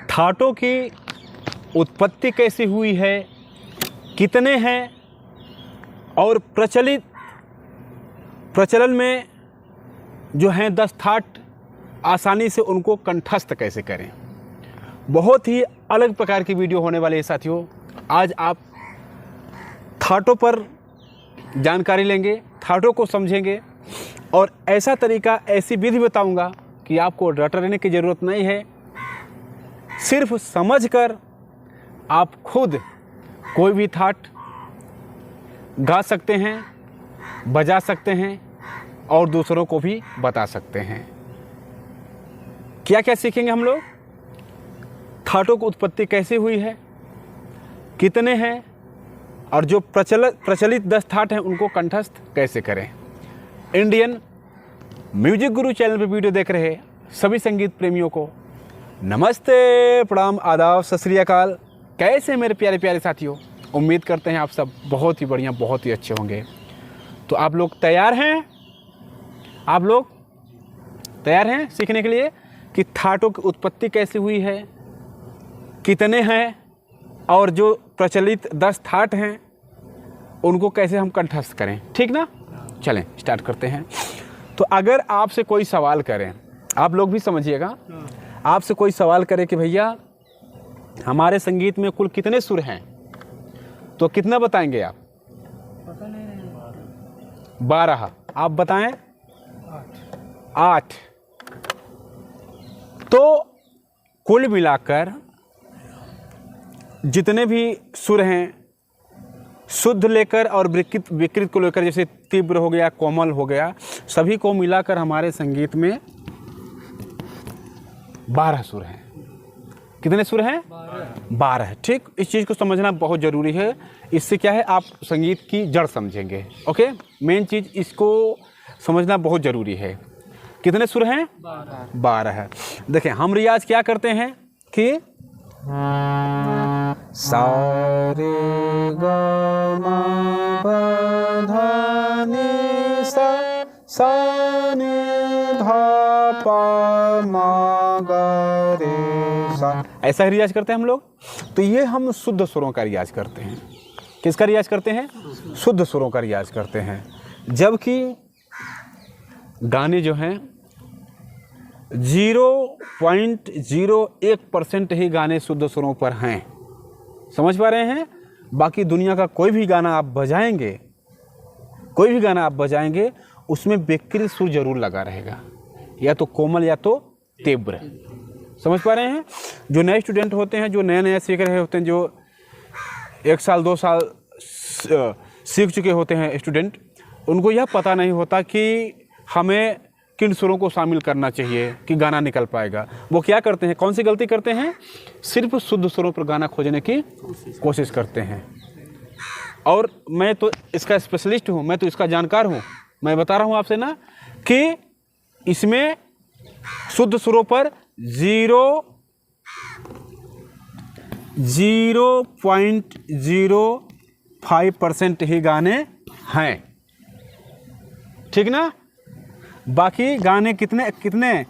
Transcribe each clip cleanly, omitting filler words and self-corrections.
ठाटों की उत्पत्ति कैसे हुई है, कितने हैं और प्रचलन में जो हैं 10 ठाट आसानी से उनको कंठस्थ कैसे करें। बहुत ही अलग प्रकार की वीडियो होने वाली है साथियों। आज आप ठाटों पर जानकारी लेंगे, ठाटों को समझेंगे और ऐसा तरीका, ऐसी विधि बताऊंगा कि आपको रटने की ज़रूरत नहीं है। सिर्फ समझकर आप खुद कोई भी ठाट गा सकते हैं, बजा सकते हैं और दूसरों को भी बता सकते हैं। क्या क्या सीखेंगे हम लोग? ठाटों की उत्पत्ति कैसे हुई है, कितने हैं और जो प्रचलित 10 ठाट हैं उनको कंठस्थ कैसे करें। इंडियन म्यूजिक गुरु चैनल पर वीडियो देख रहे सभी संगीत प्रेमियों को नमस्ते, प्रणाम, आदाब, सत श्री अकाल। कैसे मेरे प्यारे प्यारे साथियों? उम्मीद करते हैं आप सब बहुत ही बढ़िया, बहुत ही अच्छे होंगे। तो आप लोग तैयार हैं? आप लोग तैयार हैं सीखने के लिए कि ठाटों की उत्पत्ति कैसे हुई है, कितने हैं और जो प्रचलित 10 ठाट हैं उनको कैसे हम कंठस्थ करें। ठीक ना? चलें स्टार्ट करते हैं। तो अगर आपसे कोई सवाल करें, आप लोग भी समझिएगा, आपसे कोई सवाल करे कि भैया हमारे संगीत में कुल कितने सुर हैं, तो कितना बताएंगे आप? 12। आप बताएं? 8। तो कुल मिलाकर जितने भी सुर हैं, शुद्ध लेकर और विकृत को लेकर, जैसे तीव्र हो गया, कोमल हो गया, सभी को मिलाकर हमारे संगीत में 12 सुर हैं। कितने सुर हैं? 12। ठीक, इस चीज़ को समझना बहुत ज़रूरी है। इससे क्या है, आप संगीत की जड़ समझेंगे। ओके, मेन चीज़ इसको समझना बहुत ज़रूरी है। कितने सुर हैं? 12 है। देखें, हम रियाज क्या करते हैं कि सा रे ग म प ध नि सा नि ध प म ग रे सा, ऐसा ही रियाज करते हैं हम लोग। तो ये हम शुद्ध सुरों का रियाज करते हैं। किसका रियाज करते हैं? शुद्ध सुरों का रियाज करते हैं। जबकि गाने जो हैं 0.01% ही गाने शुद्ध सुरों पर हैं। समझ पा रहे हैं? बाकी दुनिया का कोई भी गाना आप बजाएंगे, कोई भी गाना आप बजाएंगे, उसमें विकृत सुर जरूर लगा रहेगा, या तो कोमल या तो तीव्र। समझ पा रहे हैं? जो नए स्टूडेंट होते हैं, जो नया नया सीख रहे होते हैं, जो 1 साल 2 साल सीख चुके होते हैं स्टूडेंट, उनको यह पता नहीं होता कि हमें किन सुरों को शामिल करना चाहिए कि गाना निकल पाएगा। वो क्या करते हैं, कौन सी गलती करते हैं? सिर्फ शुद्ध सुरों पर गाना खोजने की कोशिश करते हैं। और मैं तो इसका स्पेशलिस्ट हूँ, मैं तो इसका जानकार हूँ। मैं बता रहा हूँ आपसे ना कि इसमें शुद्ध सुरों पर 0.05% ही गाने हैं। ठीक ना? बाकी गाने कितने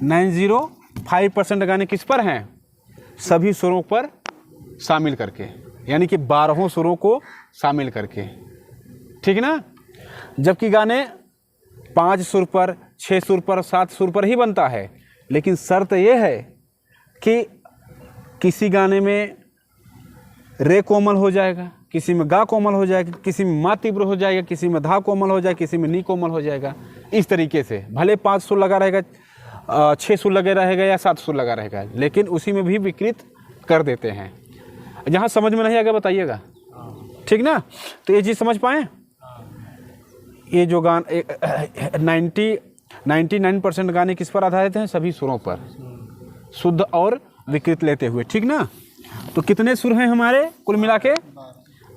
905% गाने किस पर हैं? सभी सुरों पर शामिल करके, यानी कि 12 सुरों को शामिल करके। ठीक ना? जबकि गाने 5 सुर पर, 6 सुर पर, 7 सुर पर ही बनता है। लेकिन शर्त यह है कि किसी गाने में रे कोमल हो जाएगा, किसी में गा कोमल हो जाएगा, किसी में मा तीव्र हो जाएगा, किसी में धा कोमल हो जाएगा, किसी में नी कोमल हो जाएगा। इस तरीके से भले 5 सुर लगा रहेगा, 6 सुर लगे रहेगा या 7 सुर लगा रहेगा, लेकिन उसी में भी विकृत कर देते हैं। जहाँ समझ में नहीं आएगा बताइएगा। ठीक ना? तो ये चीज़ समझ पाएँ। ये जो गान 99% गाने किस पर आधारित हैं? सभी सुरों पर, शुद्ध और विकृत लेते हुए। ठीक ना? तो कितने सुर हैं हमारे कुल मिला के?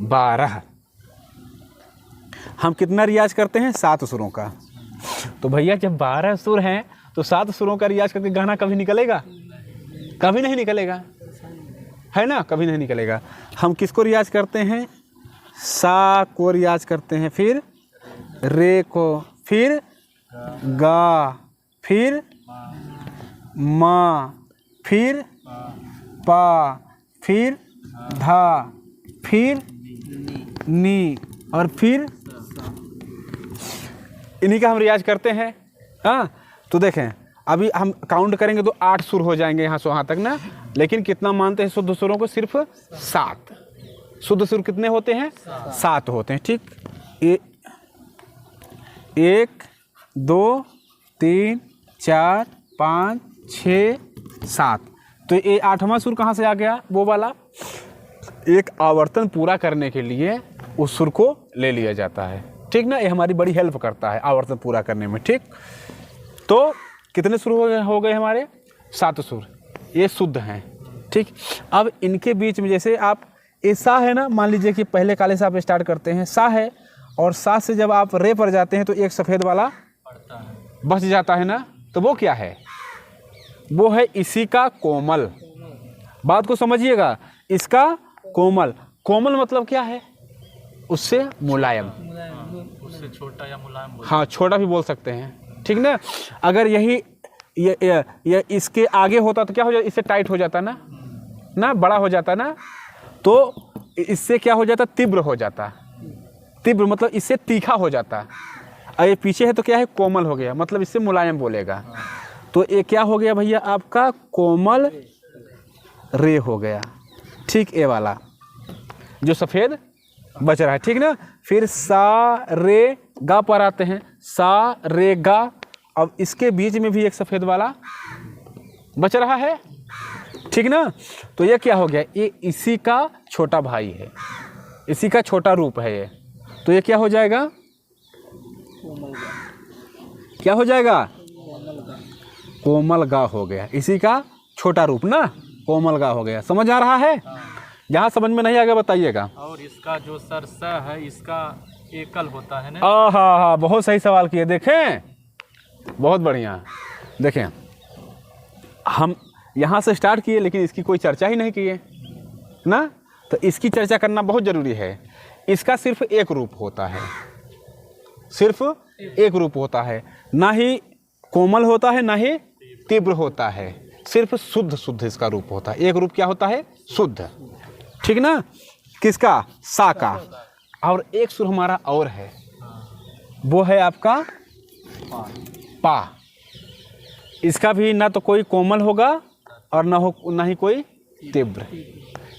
12। हम कितना रियाज करते हैं? 7 सुरों का। तो भैया जब 12 सुर हैं तो 7 सुरों का रियाज करके गाना कभी निकलेगा? कभी नहीं निकलेगा, है ना? कभी नहीं निकलेगा। हम किसको रियाज करते हैं? सा को रियाज करते हैं, फिर रे को, फिर गा, फिर मा, फिर पा, फिर धा, फिर नी और फिर इन्हीं का हम रियाज करते हैं। हाँ, तो देखें अभी हम काउंट करेंगे तो 8 सुर हो जाएंगे यहाँ से वहाँ तक ना, लेकिन कितना मानते हैं शुद्ध सुरों को? सिर्फ 7। शुद्ध सुर कितने होते हैं? 7 होते हैं। ठीक, 1 2 3 4 5 6 7। तो ये 8वां सुर कहाँ से आ गया? वो वाला एक आवर्तन पूरा करने के लिए उस सुर को ले लिया जाता है। ठीक ना, ये हमारी बड़ी हेल्प करता है आवर्तन पूरा करने में। ठीक, तो कितने सुर हो गए हमारे? 7 सुर, ये शुद्ध हैं। ठीक, अब इनके बीच में जैसे आप ये सा है ना, मान लीजिए कि पहले काले से आप स्टार्ट करते हैं, सा है, और सा से जब आप रे पर जाते हैं तो एक सफ़ेद वाला बच जाता है ना, तो वो क्या है? वो है इसी का कोमल। बात को समझिएगा, इसका कोमल। कोमल मतलब क्या है? उससे मुलायम, उससे छोटा या मुलायम। हाँ, छोटा भी बोल सकते हैं। ठीक ना, अगर यही ये इसके आगे होता तो क्या हो जाता? इससे टाइट हो जाता ना, बड़ा हो जाता ना, तो इससे क्या हो जाता? तीव्र हो जाता। तीव्र मतलब इससे तीखा हो जाता। और ये पीछे है तो क्या है? कोमल हो गया, मतलब इससे मुलायम बोलेगा। तो ये क्या हो गया भैया? आपका कोमल रे हो गया। ठीक, ये वाला जो सफ़ेद बच रहा है। ठीक ना, फिर सा रे गा पर आते हैं, सा रे गा। अब इसके बीच में भी एक सफ़ेद वाला बच रहा है। ठीक ना, तो ये क्या हो गया? ये इसी का छोटा भाई है, इसी का छोटा रूप है ये। तो ये क्या हो जाएगा? क्या हो जाएगा? कोमल गा हो गया, इसी का छोटा रूप ना, कोमल गा हो गया। समझ आ रहा है? जहाँ समझ में नहीं आ गया बताइएगा। और इसका जो सर स है, इसका एकल होता है ना? हाँ, बहुत सही सवाल किए। देखें, बहुत बढ़िया। देखें, हम यहाँ से स्टार्ट किए लेकिन इसकी कोई चर्चा ही नहीं किए ना, तो इसकी चर्चा करना बहुत ज़रूरी है। इसका सिर्फ एक रूप होता है, सिर्फ एक रूप होता है, ना ही कोमल होता है ना ही तीव्र होता है, सिर्फ शुद्ध इसका रूप होता है। एक रूप क्या होता है? शुद्ध। ठीक ना, किसका? सा का। और एक सुर हमारा और है, वो है आपका पा। इसका भी ना तो कोई कोमल होगा और ना ही कोई तीव्र,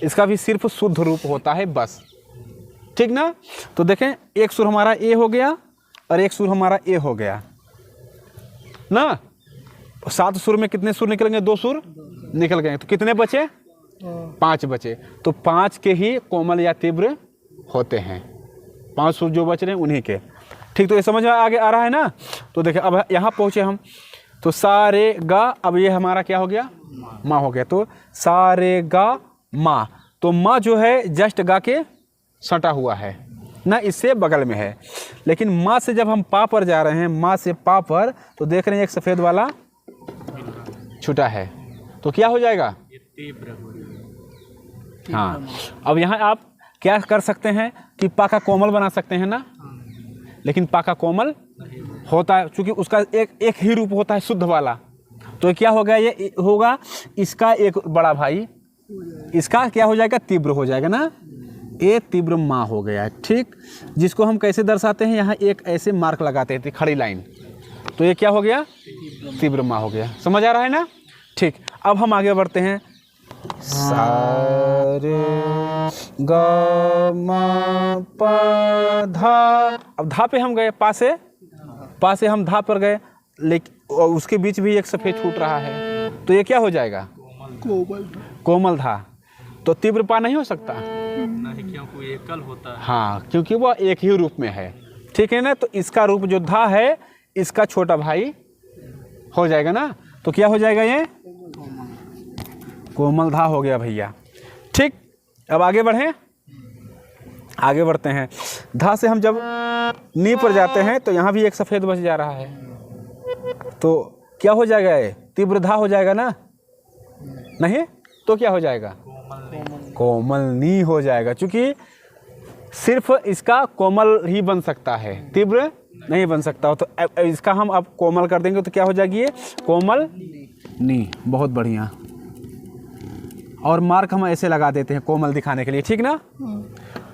इसका भी सिर्फ शुद्ध रूप होता है बस। ठीक ना, तो देखें, एक सुर हमारा ए हो गया और एक सुर हमारा ए हो गया ना। 7 सुर में कितने सुर निकलेंगे? 2 सुर निकल गए, तो कितने बचे? 5 बचे। तो 5 के ही कोमल या तीव्र होते हैं, 5 सुर जो बच रहे हैं उन्हीं के। ठीक, तो ये समझ में आगे आ रहा है ना। तो देखें, अब यहाँ पहुँचे हम, तो सा रे गा, अब ये हमारा क्या हो गया? माँ हो गया। तो सा रे गा माँ, तो माँ जो है जस्ट गा के सटा हुआ है ना, इससे बगल में है। लेकिन माँ से जब हम पा पर जा रहे हैं, माँ से पा पर, तो देख रहे हैं एक सफ़ेद वाला छूटा है, तो क्या हो जाएगा? ये तीव्र हो जाएगा। हाँ, अब यहाँ आप क्या कर सकते हैं कि पा का कोमल बना सकते हैं ना, लेकिन पा का कोमल होता है, चूँकि उसका एक ही रूप होता है शुद्ध वाला। तो क्या हो गया? ये होगा इसका एक बड़ा भाई, इसका क्या हो जाएगा? तीव्र हो जाएगा ना, ये तीव्र माँ हो गया। ठीक, जिसको हम कैसे दर्शाते हैं? यहाँ एक ऐसे मार्क लगाते थे, खड़ी लाइन, तो ये क्या हो गया? तीव्र माँ हो गया। समझ आ रहा है ना? ठीक, अब हम आगे बढ़ते हैं। सा रे गा मा पा धा। अब धा पे हम गए, पा से हम धा पर गए, लेकिन उसके बीच भी एक सफ़ेद छूट रहा है, तो ये क्या हो जाएगा? कोमल धा। तो तीव्र पा नहीं हो सकता नहीं, क्योंकि एकल होता है। हाँ, क्योंकि वह एक ही रूप में है। ठीक है ना, तो इसका रूप जो धा है, इसका छोटा भाई हो जाएगा ना, तो क्या हो जाएगा? ये कोमल धा हो गया भैया। ठीक, अब आगे बढ़ें, आगे बढ़ते हैं। धा से हम जब नी पर जाते हैं तो यहाँ भी एक सफ़ेद बच जा रहा है, तो क्या हो जाएगा? ये तीव्र धा हो जाएगा ना, नहीं तो क्या हो जाएगा? कोमल नी हो जाएगा, क्योंकि सिर्फ इसका कोमल ही बन सकता है, तीव्र नहीं बन सकता। तो इसका हम अब कोमल कर देंगे तो क्या हो जाएगी? ये कोमल नी। बहुत बढ़िया। और मार्क हम ऐसे लगा देते हैं कोमल दिखाने के लिए, ठीक ना।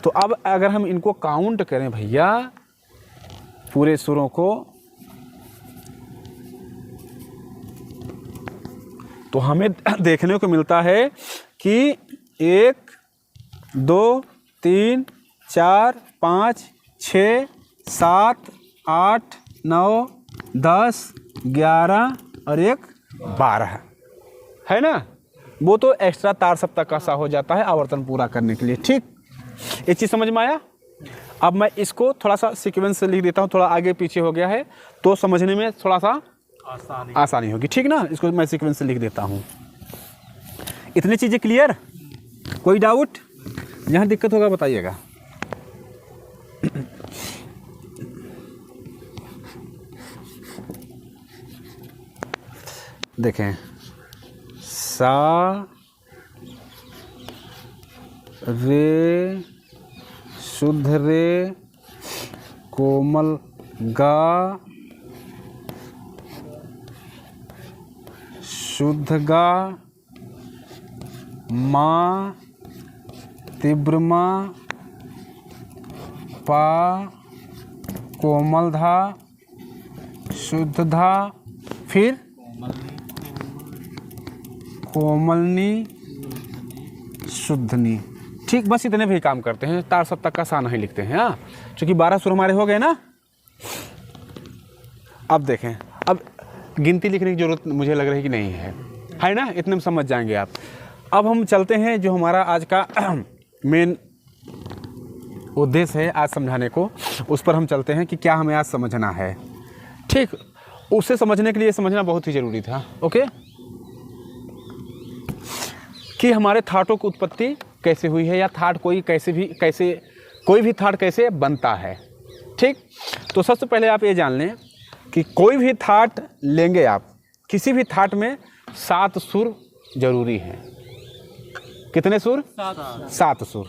तो अब अगर हम इनको काउंट करें भैया पूरे सुरों को, तो हमें देखने को मिलता है कि 1 2 3 4 5 6 7 8 9 10 11 और 1 12 है ना। वो तो एक्स्ट्रा तार सप्तक का सा हो जाता है आवर्तन पूरा करने के लिए, ठीक। ये चीज़ समझ में आया। अब मैं इसको थोड़ा सा सीक्वेंस से लिख देता हूँ, थोड़ा आगे पीछे हो गया है तो समझने में थोड़ा सा आसानी होगी, ठीक ना। इसको मैं सीक्वेंस से लिख देता हूँ। इतनी चीज़ें क्लियर, कोई डाउट? यहाँ दिक्कत होगा बताइएगा। देखें, सा रे शुद्ध रे कोमल गा शुद्ध गा माँ तीव्र माँ पा कोमल धा शुद्ध धा, फिर कोमलनी शुद्धनी, ठीक। बस इतने भी काम करते हैं, तार सप्तक का सा नहीं लिखते हैं। हाँ, क्योंकि 12 सुर हमारे हो गए ना। अब देखें, अब गिनती लिखने की जरूरत मुझे लग रही कि नहीं है ना, इतने में समझ जाएंगे आप। अब हम चलते हैं जो हमारा आज का मेन उद्देश्य है आज समझाने को, उस पर हम चलते हैं कि क्या हमें आज समझना है, ठीक। उसे समझने के लिए समझना बहुत ही ज़रूरी था, ओके, कि हमारे थाटों की उत्पत्ति कैसे हुई है, या थाट कोई कोई भी थाट कैसे बनता है, ठीक। तो सबसे पहले आप ये जान लें कि कोई भी थाट लेंगे आप, किसी भी थाट में 7 सुर जरूरी हैं। कितने सुर? 7 सुर,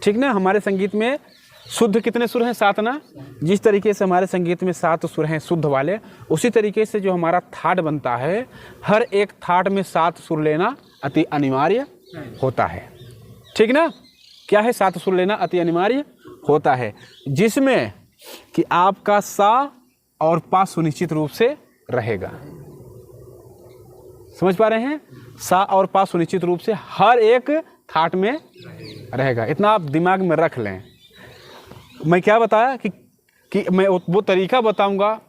ठीक ना। हमारे संगीत में शुद्ध कितने सुर हैं? 7 ना। जिस तरीके से हमारे संगीत में 7 सुर हैं शुद्ध वाले, उसी तरीके से जो हमारा थाट बनता है, हर एक थाट में 7 सुर लेना अति अनिवार्य होता है, ठीक ना। क्या है? 7 सुर लेना अति अनिवार्य होता है, जिसमें कि आपका सा और पा सुनिश्चित रूप से रहेगा। समझ पा रहे हैं? सा और पा सुनिश्चित रूप से हर एक थाट में रहेगा। इतना आप दिमाग में रख लें। मैं क्या बताया कि मैं वो तरीका बताऊंगा,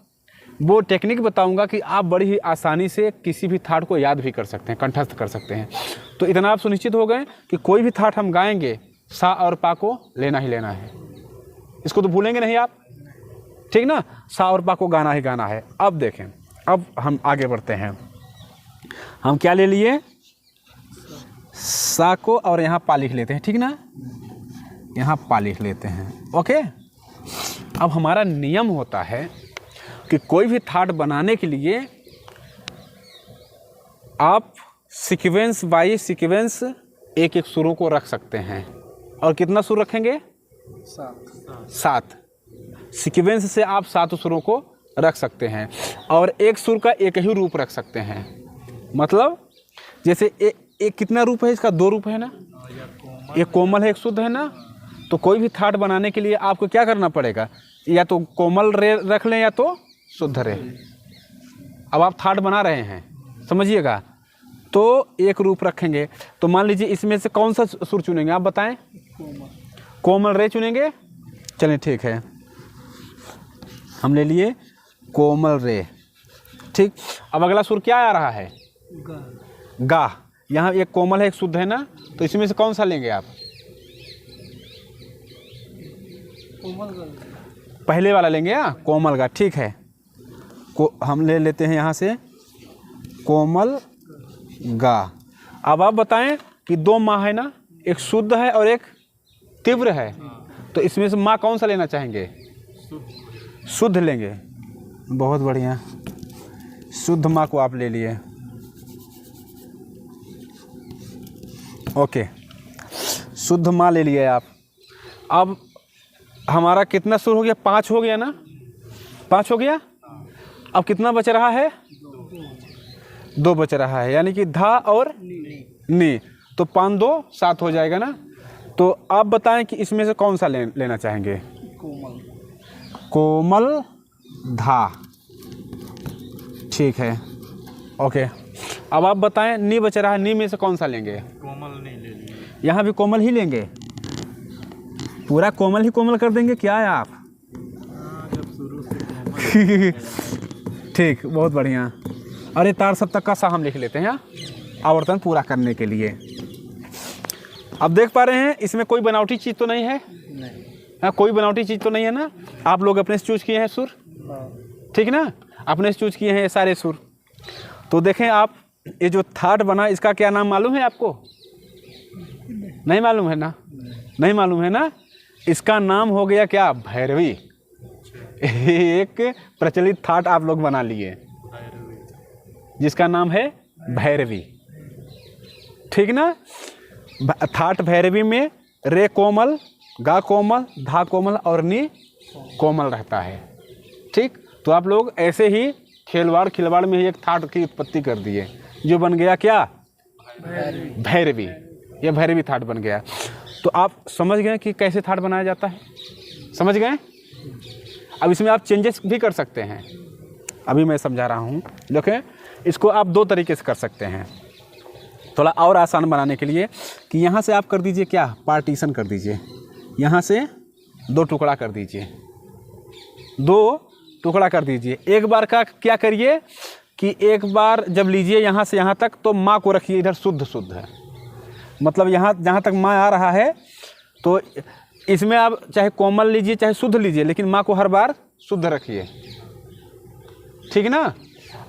वो टेक्निक बताऊंगा कि आप बड़ी ही आसानी से किसी भी थाट को याद भी कर सकते हैं, कंठस्थ कर सकते हैं। तो इतना आप सुनिश्चित हो गए कि कोई भी थाट हम गाएंगे, सा और पा को लेना ही लेना है। इसको तो भूलेंगे नहीं आप, ठीक ना। सा और पा को गाना ही गाना है। अब देखें, अब हम आगे बढ़ते हैं। हम क्या ले लिए? सा को, और यहाँ पा लिख लेते हैं, ठीक ना। यहाँ पा लिख लेते हैं, ओके। अब हमारा नियम होता है कि कोई भी थाट बनाने के लिए आप सीक्वेंस बाई सीक्वेंस एक एक सुरों को रख सकते हैं। और कितना सुर रखेंगे? 7। सीक्वेंस से आप 7 सुरों को रख सकते हैं, और एक सुर का एक ही रूप रख सकते हैं। मतलब जैसे एक कितना रूप है इसका? 2 रूप है ना, एक कोमल है, एक शुद्ध है ना। तो कोई भी थाट बनाने के लिए आपको क्या करना पड़ेगा? या तो कोमल रे रख लें या तो शुद्ध रे। अब आप थाट बना रहे हैं, समझिएगा, तो एक रूप रखेंगे। तो मान लीजिए इसमें से कौन सा सुर चुनेंगे आप बताएं? कोमल रे चुनेंगे। चलें ठीक है, हम ले लिए कोमल रे, ठीक। अब अगला सुर क्या आ रहा है? गा। यहाँ एक कोमल है, एक शुद्ध है ना, तो इसमें से कौन सा लेंगे आप? पहले वाला लेंगे, हाँ, कोमल गा, ठीक है। हम ले लेते हैं यहाँ से कोमल गा। अब आप बताएं कि 2 माँ है ना, एक शुद्ध है और एक तीव्र है, तो इसमें से माँ कौन सा लेना चाहेंगे? शुद्ध लेंगे। बहुत बढ़िया, शुद्ध माँ को आप ले लिए, ओके। शुद्ध माँ ले लिए आप। अब हमारा कितना सुर हो गया? 5 हो गया ना, 5 हो गया। अब कितना बच रहा है? 2 बच रहा है, यानी कि धा और नी। तो 5 2 7 हो जाएगा ना। तो आप बताएं कि इसमें से कौन सा लेना चाहेंगे? कोमल धा, ठीक है, ओके। अब आप बताएं, नी बच रहा है, नी में से कौन सा लेंगे? कोमल नहीं ले लिए। यहाँ भी कोमल ही लेंगे, पूरा कोमल ही कोमल कर देंगे, क्या है आप? जब शुरू से कोमल ठीक, बहुत बढ़िया। अरे तार सप्तक का सा हम लिख लेते हैं आवर्तन पूरा करने के लिए। अब देख पा रहे हैं इसमें कोई बनावटी चीज़ तो नहीं है? नहीं। हाँ, कोई बनावटी चीज़ तो नहीं है ना? आप लोग अपने से चूज किए हैं सुर, ठीक ना? अपने से चूज किए हैं ये सारे सुर। तो देखें आप, ये जो थाट बना इसका क्या नाम मालूम है आपको? नहीं मालूम है ना? नहीं मालूम है ना? इसका नाम हो गया क्या? भैरवी। एक प्रचलित थाट आप लोग बना लिए जिसका नाम है भैरवी, ठीक ना? थाट भैरवी में रे कोमल, गा कोमल, धा कोमल और नी कोमल रहता है, ठीक। तो आप लोग ऐसे ही खिलवाड़ में ही एक थाट की उत्पत्ति कर दिए जो बन गया क्या? भैरवी। ये भैरवी थाट बन गया। तो आप समझ गए कि कैसे थाट बनाया जाता है? समझ गए? अब इसमें आप चेंजेस भी कर सकते हैं, अभी मैं समझा रहा हूँ। देखें, इसको आप 2 तरीके से कर सकते हैं, थोड़ा और आसान बनाने के लिए, कि यहाँ से आप कर दीजिए क्या? पार्टीशन कर दीजिए, यहाँ से 2 टुकड़ा कर दीजिए, 2 टुकड़ा कर दीजिए। एक बार का क्या करिए कि एक बार जब लीजिए यहाँ से यहाँ तक, तो माँ को रखिए इधर शुद्ध है, मतलब यहाँ जहाँ तक माँ आ रहा है, तो इसमें आप चाहे कोमल लीजिए चाहे शुद्ध लीजिए, लेकिन माँ को हर बार शुद्ध रखिए, ठीक ना?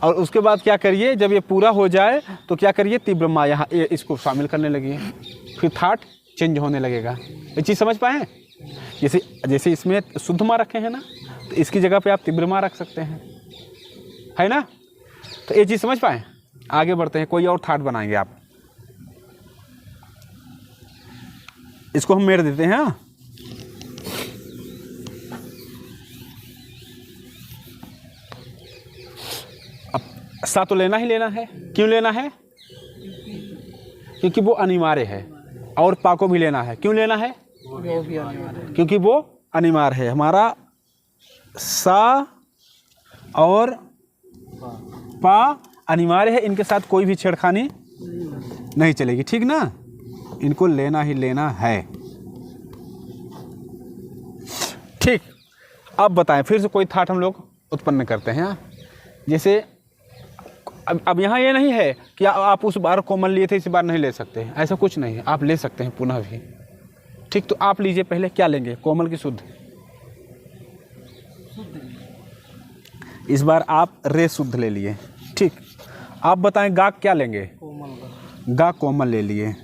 और उसके बाद क्या करिए, जब ये पूरा हो जाए तो क्या करिए, तीव्र माँ यहाँ इसको शामिल करने लगिए, फिर थाट चेंज होने लगेगा। ये चीज़ समझ पाए? जैसे इसमें शुद्ध माँ रखे हैं ना, तो इसकी जगह पे आप तीव्र माँ रख सकते हैं, है ना? तो ये चीज़ समझ पाए? आगे बढ़ते हैं, कोई और थाट बनाएंगे आप। इसको हम मेड़ देते हैं। हाँ, अब सा तो लेना ही लेना है। क्यों लेना है? क्योंकि वो अनिवार्य है। और पा को भी लेना है। क्यों लेना है? वो भी अनिवार्य है। क्योंकि वो अनिवार्य है। हमारा सा और पा अनिवार्य है, इनके साथ कोई भी छेड़खानी नहीं चलेगी, ठीक ना? इनको लेना ही लेना है, ठीक। अब बताएं, फिर से कोई थाट हम लोग उत्पन्न करते हैं। जैसे अब यहाँ ये नहीं है कि आप उस बार कोमल लिए थे इस बार नहीं ले सकते, ऐसा कुछ नहीं है, आप ले सकते हैं पुनः भी, ठीक। तो आप लीजिए, पहले क्या लेंगे? कोमल की शुद्ध। इस बार आप रे शुद्ध ले लिए, ठीक। आप बताएं गा क्या लेंगे? कोमल। गा कोमल ले लिए,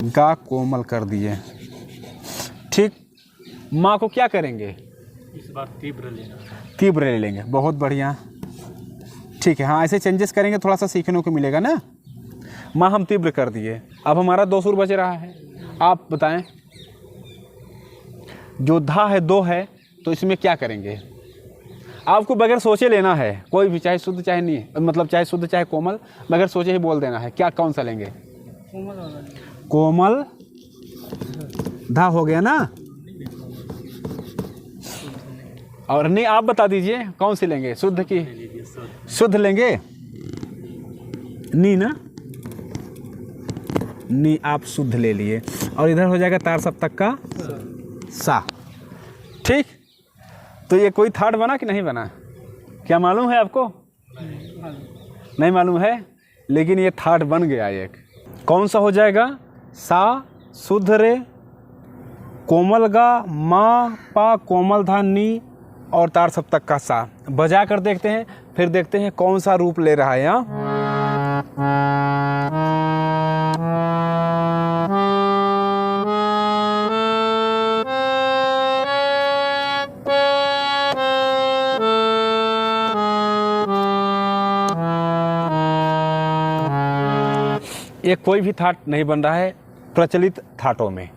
गा कोमल कर दिए, ठीक। माँ को क्या करेंगे? इस बार तीव्र लेना है। तीव्र ले लेंगे, बहुत बढ़िया, ठीक है। हाँ, ऐसे चेंजेस करेंगे थोड़ा सा सीखने को मिलेगा ना। माँ हम तीव्र कर दिए, अब हमारा 2 सुर बच रहा है। आप बताएं, जो धा है 2 है, तो इसमें क्या करेंगे? आपको बगैर सोचे लेना है, कोई भी, चाहे शुद्ध चाहे नहीं, मतलब चाहे शुद्ध चाहे कोमल, बगैर सोचे ही बोल देना है। क्या, कौन सा लेंगे? कोमल धा हो गया ना। और नहीं, आप बता दीजिए कौन सी लेंगे? शुद्ध की? शुद्ध लेंगे, नी ना, नी आप शुद्ध ले लिए, और इधर हो जाएगा तार सप्तक का सा, ठीक। तो ये कोई थाट बना कि नहीं बना? क्या मालूम है आपको? नहीं मालूम है, लेकिन ये थाट बन गया एक। कौन सा हो जाएगा? सा शुद्ध रे, कोमल गा, माँ पा, कोमल धा नी और तार सप्तक का सा। बजा कर देखते हैं, फिर देखते हैं कौन सा रूप ले रहा है। यहाँ ये कोई भी थाट नहीं बन रहा है प्रचलित थाटों में,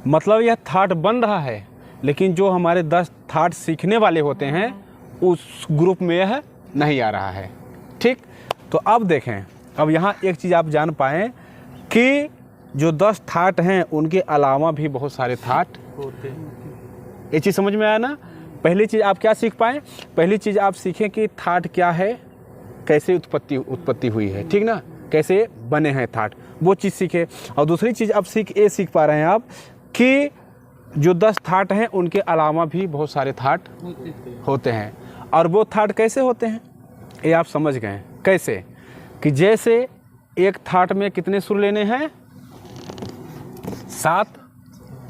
मतलब यह थाट बन रहा है, लेकिन जो हमारे 10 थाट सीखने वाले होते हैं उस ग्रुप में यह नहीं आ रहा है, ठीक। तो अब देखें, अब यहाँ एक चीज़ आप जान पाएँ, कि जो 10 थाट हैं उनके अलावा भी बहुत सारे थाट होते हैं। ये चीज़ समझ में आया ना। पहली चीज़ आप क्या सीख पाए, पहली चीज़ आप सीखें कि थाट क्या है, कैसे उत्पत्ति हुई है, ठीक ना, कैसे बने हैं थाट, वो चीज़ सीखे। और दूसरी चीज़ आप सीख पा रहे हैं आप कि जो 10 थाट हैं उनके अलावा भी बहुत सारे थाट होते हैं। और वो थाट कैसे होते हैं ये आप समझ गए। कैसे कि जैसे एक थाट में कितने सुर लेने हैं, 7।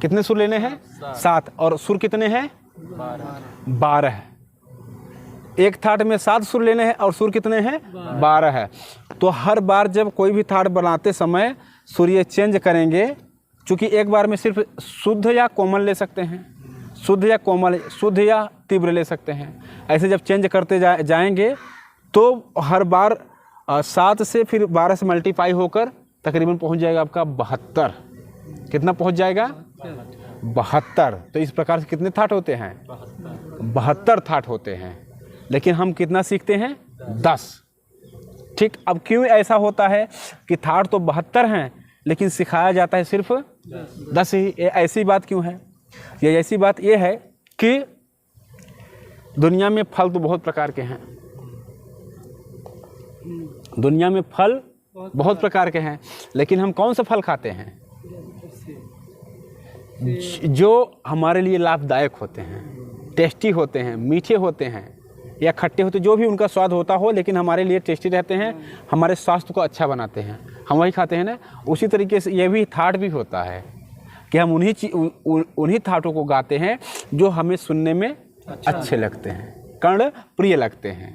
कितने सुर लेने हैं, 7। और सुर कितने हैं, 12। एक थाट में 7 सुर लेने हैं और सुर कितने हैं, 12 है। तो हर बार जब कोई भी थाट बनाते समय सुर ये चेंज करेंगे, क्योंकि एक बार में सिर्फ शुद्ध या कोमल ले सकते हैं, शुद्ध या कोमल, शुद्ध या तीव्र ले सकते हैं। ऐसे जब चेंज करते जाएंगे तो हर बार 7 से फिर 12 से मल्टीप्लाई होकर तकरीबन पहुंच जाएगा आपका 72। कितना पहुंच जाएगा, 72। तो इस प्रकार से कितने थाट होते हैं, 72 थाट होते हैं। लेकिन हम कितना सीखते हैं, 10। ठीक, अब क्यों ऐसा होता है कि थाट तो 72 हैं लेकिन सिखाया जाता है सिर्फ 10 ही। ऐसी बात क्यों है, ये ऐसी बात ये है कि दुनिया में फल तो बहुत प्रकार के हैं, दुनिया में फल बहुत प्रकार के हैं, लेकिन हम कौन सा फल खाते हैं, जो हमारे लिए लाभदायक होते हैं, टेस्टी होते हैं, मीठे होते हैं या खट्टे होते, जो भी उनका स्वाद होता हो लेकिन हमारे लिए टेस्टी रहते हैं, हमारे स्वास्थ्य को अच्छा बनाते हैं, हम वही खाते हैं ना। उसी तरीके से ये भी थाट भी होता है कि हम उन्हीं थाटों को गाते हैं जो हमें सुनने में अच्छे लगते हैं, कर्ण प्रिय लगते हैं,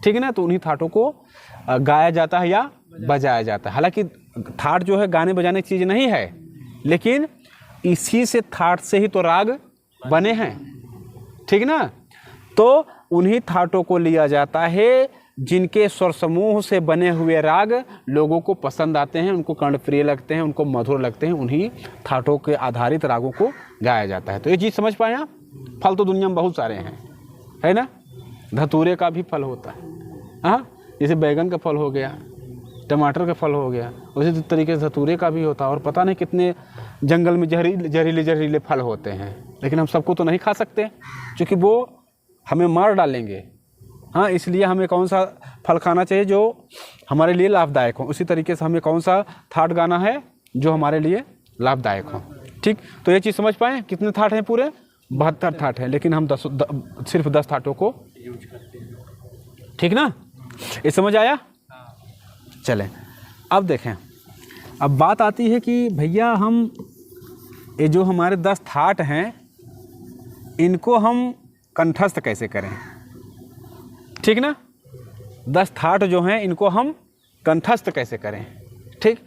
ठीक है ना। तो उन्हीं थाटों को गाया जाता है या बजाया जाता है। हालांकि थाट जो है गाने बजाने की चीज़ नहीं है, लेकिन इसी से थाट से ही तो राग बने हैं, ठीक ना। तो उन्हीं थाटों को लिया जाता है जिनके स्वर समूह से बने हुए राग लोगों को पसंद आते हैं, उनको कर्णप्रिय लगते हैं, उनको मधुर लगते हैं, उन्हीं थाटों के आधारित रागों को गाया जाता है। तो ये चीज़ समझ पाए आप। फल तो दुनिया में बहुत सारे हैं, है ना। धतूरे का भी फल होता है, हाँ, जैसे बैगन का फल हो गया, टमाटर का फल हो गया, उसी तरीके से धतूरे का भी होता है। और पता नहीं कितने जंगल में जहरीले फल होते हैं, लेकिन हम सबको तो नहीं खा सकते क्योंकि वो हमें मार डालेंगे। हाँ, इसलिए हमें कौन सा फल खाना चाहिए जो हमारे लिए लाभदायक हो। उसी तरीके से हमें कौन सा थाट गाना है जो हमारे लिए लाभदायक हो। ठीक, तो ये चीज़ समझ पाएँ। कितने थाट हैं, पूरे 72 थाट हैं, लेकिन हम सिर्फ 10 थाटों को यूज करते हैं, ठीक ना। ये समझ आया। चलें, अब देखें, अब बात आती है कि भैया हम ये जो हमारे 10 थाट हैं इनको हम कंठस्थ कैसे करें, ठीक ना। 10 थाट जो हैं इनको हम कंठस्थ कैसे करें, ठीक।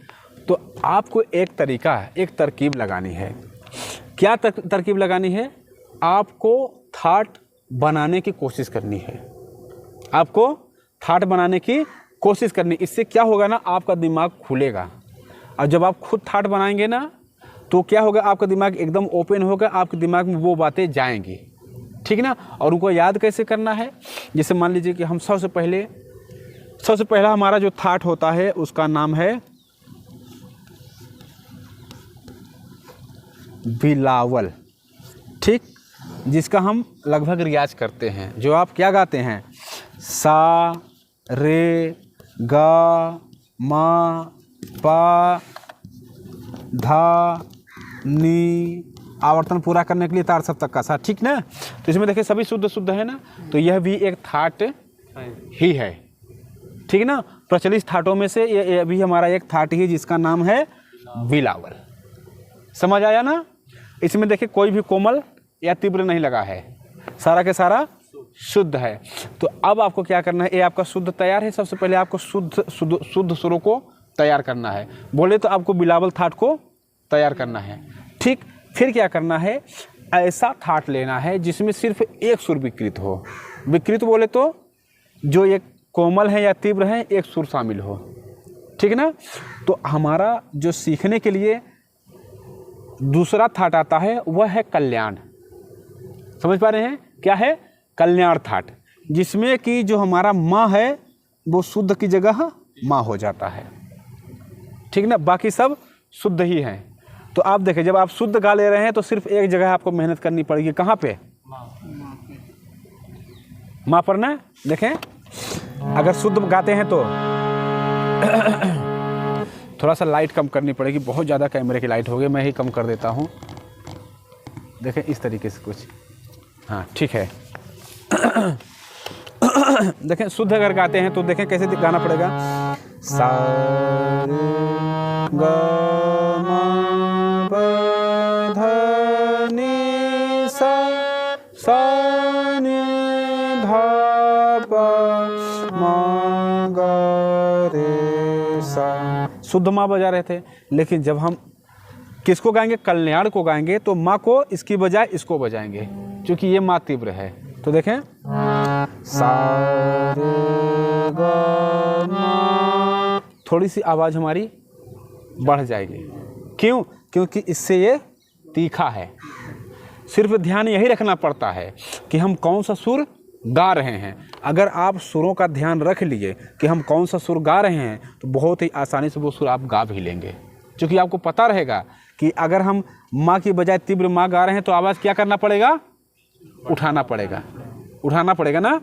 तो आपको एक तरीका, एक तरकीब लगानी है। क्या तरकीब लगानी है, आपको थाट बनाने की कोशिश करनी है, आपको थाट बनाने की कोशिश करनी। इससे क्या होगा ना, आपका दिमाग खुलेगा। और जब आप खुद थाट बनाएंगे ना तो क्या होगा, आपका दिमाग एकदम ओपन होगा, आपके दिमाग में वो बातें जाएंगी, ठीक ना। और उनको याद कैसे करना है, जैसे मान लीजिए कि हम सबसे पहला हमारा जो थाट होता है उसका नाम है बिलावल, ठीक, जिसका हम लगभग रियाज करते हैं। जो आप क्या गाते हैं, सा रे गा मा पा धा नी, आवर्तन पूरा करने के लिए तार सप्तक का सा, ठीक ना। तो इसमें देखिए सभी शुद्ध है ना। तो यह भी एक थाट ही है, ठीक ना। प्रचलित थाटों में से ये भी हमारा एक थाट ही है जिसका नाम है बिलावल। समझ आया ना। इसमें देखिए कोई भी कोमल या तीव्र नहीं लगा है, सारा के सारा शुद्ध है। तो अब आपको क्या करना है, ये आपका शुद्ध तैयार है। सबसे पहले आपको शुद्ध सुरों को तैयार करना है। बोले तो आपको बिलावल थाट को तैयार करना है, ठीक। फिर क्या करना है, ऐसा थाट लेना है जिसमें सिर्फ एक सुर विकृत हो। विकृत बोले तो जो एक कोमल है या तीव्र है, एक सुर शामिल हो, ठीक ना। तो हमारा जो सीखने के लिए दूसरा थाट आता है वह है कल्याण। समझ पा रहे हैं, क्या है, कल्याण थाट, जिसमें कि जो हमारा माँ है वो शुद्ध की जगह माँ हो जाता है, ठीक ना, बाकी सब शुद्ध ही हैं। तो आप देखें, जब आप शुद्ध गा ले रहे हैं तो सिर्फ एक जगह आपको मेहनत करनी पड़ेगी, कहाँ पे? माँ पर ना। देखें, अगर शुद्ध गाते हैं तो थोड़ा सा लाइट कम करनी पड़ेगी, बहुत ज़्यादा कैमरे की लाइट हो गई, मैं ही कम कर देता हूँ। देखें इस तरीके से कुछ, हाँ ठीक है। देखें शुद्ध अगर गाते हैं तो देखें कैसे गाना पड़ेगा। सा रे गा मा पा धा नी सा, सा नी धा पा मा गा रे सा। शुद्ध माँ बजा रहे थे, लेकिन जब हम किसको गाएंगे? कल्याण को गाएंगे, तो माँ को इसकी बजाय इसको बजाएंगे, क्योंकि ये माँ तीव्र है। तो देखें सा रे गा मा, थोड़ी सी आवाज़ हमारी बढ़ जाएगी। क्यों? क्योंकि इससे ये तीखा है। सिर्फ ध्यान यही रखना पड़ता है कि हम कौन सा सुर गा रहे हैं। अगर आप सुरों का ध्यान रख लिए कि हम कौन सा सुर गा रहे हैं, तो बहुत ही आसानी से वो सुर आप गा भी लेंगे, क्योंकि आपको पता रहेगा कि अगर हम माँ की बजाय तीव्र माँ गा रहे हैं तो आवाज़ क्या करना पड़ेगा? उठाना पड़ेगा, उठाना पड़ेगा ना।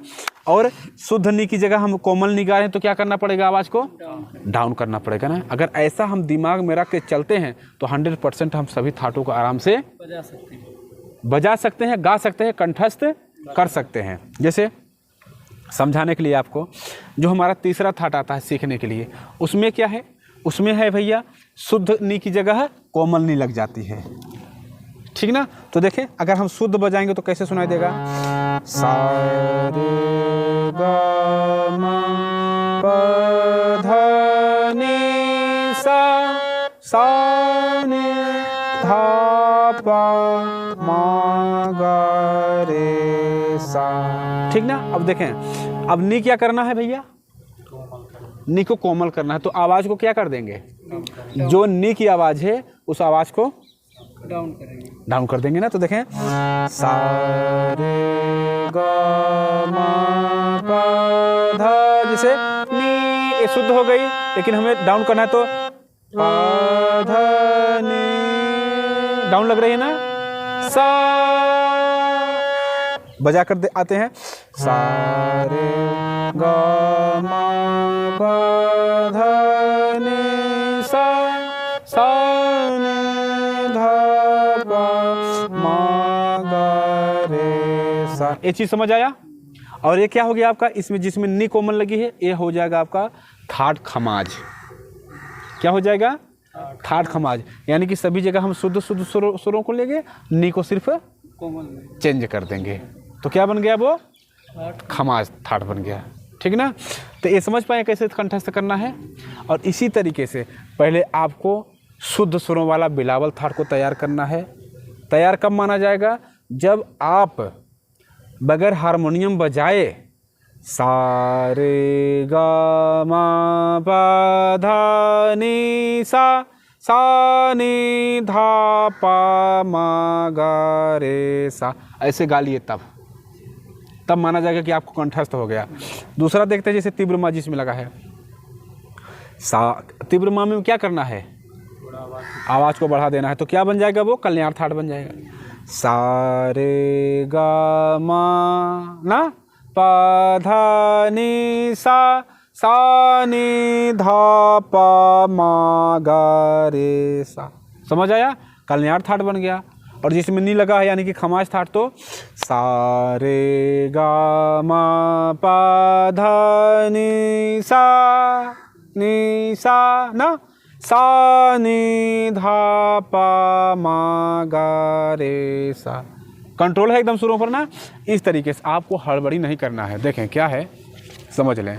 और शुद्ध नी की जगह हम कोमल नी गा रहे हैं तो क्या करना पड़ेगा? आवाज़ को डाउन करना पड़ेगा ना। अगर ऐसा हम दिमाग में रख के चलते हैं तो 100% हम सभी थाटों को आराम से बजा सकते हैं, गा सकते हैं, कंठस्थ कर सकते हैं। जैसे समझाने के लिए आपको, जो हमारा तीसरा थाट आता है सीखने के लिए, उसमें क्या है? उसमें है भैया, शुद्ध नी की जगह कोमल नी लग जाती है, ठीक ना। तो देखें, अगर हम शुद्ध बजाएंगे तो कैसे सुनाई देगा? सा रे गा मा पा धा नी सा, सा नी धा पा मा गा रे सा, ठीक ना। अब देखें, अब नी क्या करना है भैया? नी को कोमल करना है, तो आवाज़ को क्या कर देंगे? जो नी की आवाज़ है उस आवाज़ को डाउन करेंगे, डाउन कर देंगे ना। तो देखें सा रे गा मा पा धा, जैसे नी ये शुद्ध हो गई, लेकिन हमें डाउन करना है तो पा धा नी, डाउन लग रही है ना। सा बजा कर आते हैं, सा रे गा मा पा धा नी सा, सा नी धा पा मा गा रे सा। ये चीज़ समझ आया? और ये क्या हो गया आपका? इसमें जिसमें नी कोमल लगी है, ये हो जाएगा आपका थाट खमाज। क्या हो जाएगा? थाट खमाज। यानी कि सभी जगह हम शुद्ध शुद्ध सुरों को लेंगे, नी को सिर्फ कोमल चेंज कर देंगे, तो क्या बन गया? वो खमाज थाट बन गया, ठीक ना। तो ये समझ पाए कैसे कंठस्थ करना है। और इसी तरीके से पहले आपको शुद्ध सुरों वाला बिलावल थाट को तैयार करना है। तैयार कब माना जाएगा? जब आप बगैर हारमोनियम बजाए सा रे गा मा पा धा नी सा, सा नी धा पा मा गा रे सा, ऐसे गा लिए, तब माना जाएगा कि आपको कंठस्थ हो गया। दूसरा देखते हैं, जैसे तीव्र माँ जिसमें लगा है सा, तीव्र माँ में क्या करना है? आवाज़ को बढ़ा देना है, तो क्या बन जाएगा? वो कल्याण थाट बन जाएगा। सा रे गा मा ना पा धा नी सा, सा नी धा पा मा गा रे सा। समझ आया? कल्याण थाट बन गया। और जिसमें नी लगा है यानी कि खमाज थाट, तो सा रे गा मा पा धा नी सा ना, सा नी धा पा मा गा रे सा। कंट्रोल है एकदम सुरों पर ना। इस तरीके से आपको हड़बड़ी नहीं करना है। देखें क्या है, समझ लें।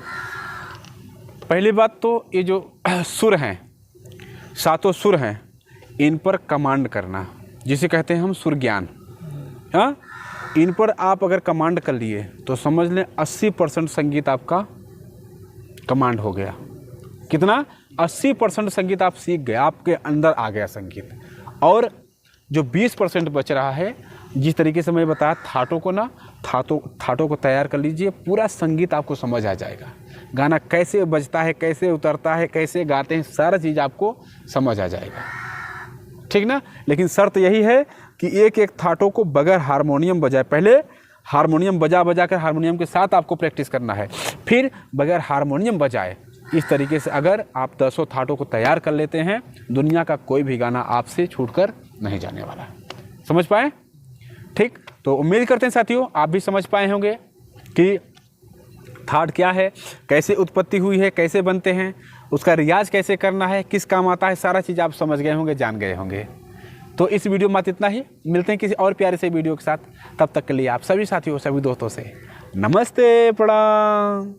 पहली बात तो ये जो सुर हैं, सातों सुर हैं, इन पर कमांड करना, जिसे कहते हैं हम सुर ज्ञान। हाँ, इन पर आप अगर कमांड कर लिए तो समझ लें 80% संगीत आपका कमांड हो गया। कितना? 80% संगीत आप सीख गए, आपके अंदर आ गया संगीत। और जो 20% बच रहा है, जिस तरीके से मैं बताया थाटों को ना, थाटों को तैयार कर लीजिए, पूरा संगीत आपको समझ आ जाएगा। गाना कैसे बजता है, कैसे उतरता है, कैसे गाते हैं, सारा चीज़ आपको समझ आ जाएगा, ठीक ना। लेकिन शर्त यही है कि एक एक थाटों को बगैर हारमोनियम बजाए, पहले हारमोनियम बजा कर हारमोनियम के साथ आपको प्रैक्टिस करना है, फिर बगैर हारमोनियम बजाए। इस तरीके से अगर आप 10 थाटों को तैयार कर लेते हैं, दुनिया का कोई भी गाना आपसे छूटकर नहीं जाने वाला। समझ पाए? ठीक, तो उम्मीद करते हैं साथियों आप भी समझ पाए होंगे कि थाट क्या है, कैसे उत्पत्ति हुई है, कैसे बनते हैं, उसका रियाज कैसे करना है, किस काम आता है, सारा चीज़ आप समझ गए होंगे, जान गए होंगे। तो इस वीडियो में इतना ही, मिलते हैं किसी और प्यारे से वीडियो के साथ। तब तक के लिए आप सभी साथियों, सभी दोस्तों से नमस्ते, प्रणाम।